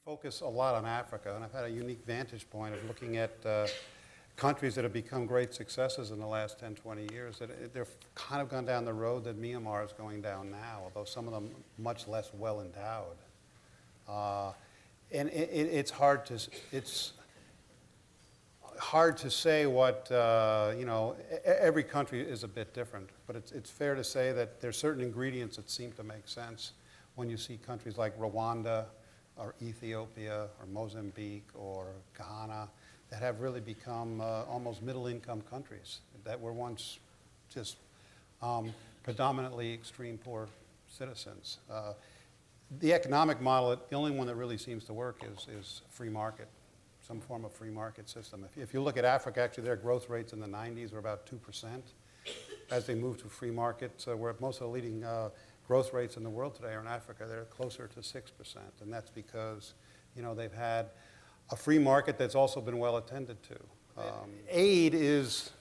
focus a lot on Africa, and I've had a unique vantage point of looking at countries that have become great successes in the last 10, 20 years. They've kind of gone down the road that Myanmar is going down now, although some of them much less well endowed. And it's hard to say what, every country is a bit different, but it's fair to say that there's certain ingredients that seem to make sense when you see countries like Rwanda or Ethiopia or Mozambique or Ghana that have really become almost middle-income countries that were once just predominantly extreme poor citizens. The economic model, the only one that really seems to work is free market, some form of free market system. If you look at Africa, actually their growth rates in the 90s were about 2%. As they move to free markets, where most of the leading growth rates in the world today are in Africa, they're closer to 6%. And that's because, they've had a free market that's also been well attended to. Aid is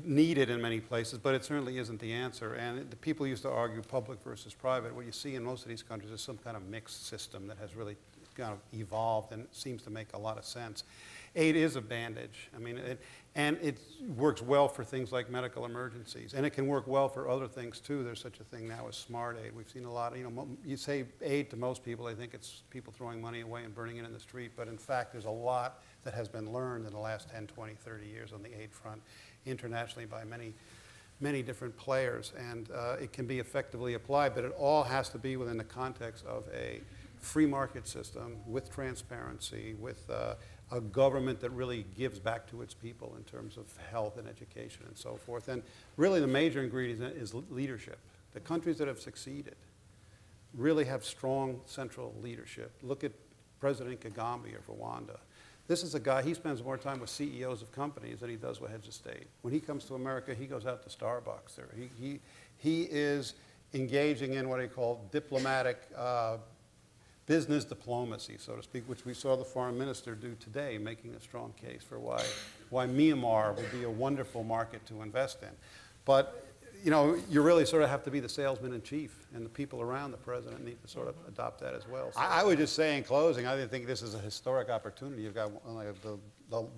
needed in many places, but it certainly isn't the answer. And the people used to argue public versus private. What you see in most of these countries is some kind of mixed system that has really kind of evolved and seems to make a lot of sense. Aid is a bandage. And it works well for things like medical emergencies. And it can work well for other things too. There's such a thing now as smart aid. We've seen a lot of, you say aid to most people, they think it's people throwing money away and burning it in the street. But in fact, there's a lot that has been learned in the last 10, 20, 30 years on the aid front internationally by many different players. And it can be effectively applied, but it all has to be within the context of a free market system with transparency, with a government that really gives back to its people in terms of health and education and so forth. And really the major ingredient is leadership. The countries that have succeeded really have strong central leadership. Look at President Kagame of Rwanda. This is a guy, he spends more time with CEOs of companies than he does with heads of state. When he comes to America, he goes out to Starbucks. He is engaging in what he called diplomatic business diplomacy, so to speak, which we saw the foreign minister do today, making a strong case for why Myanmar would be a wonderful market to invest in. But, you really sort of have to be the salesman in chief, and the people around the president need to sort of adopt that as well. So I would just say in closing, I think this is a historic opportunity. You've got one of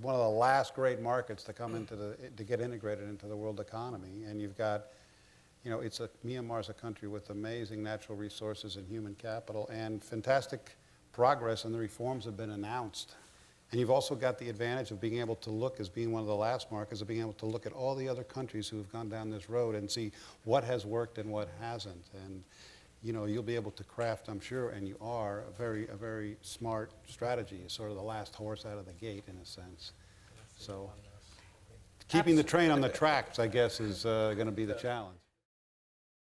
the last great markets to come to get integrated into the world economy, and you've got Myanmar's a country with amazing natural resources and human capital and fantastic progress, and the reforms have been announced. And you've also got the advantage of being able to look, as being one of the last markets, of being able to look at all the other countries who have gone down this road and see what has worked and what hasn't. And you'll be able to craft, I'm sure, and you are, a very smart strategy, sort of the last horse out of the gate in a sense. So keeping the train on the tracks, I guess, is going to be the challenge.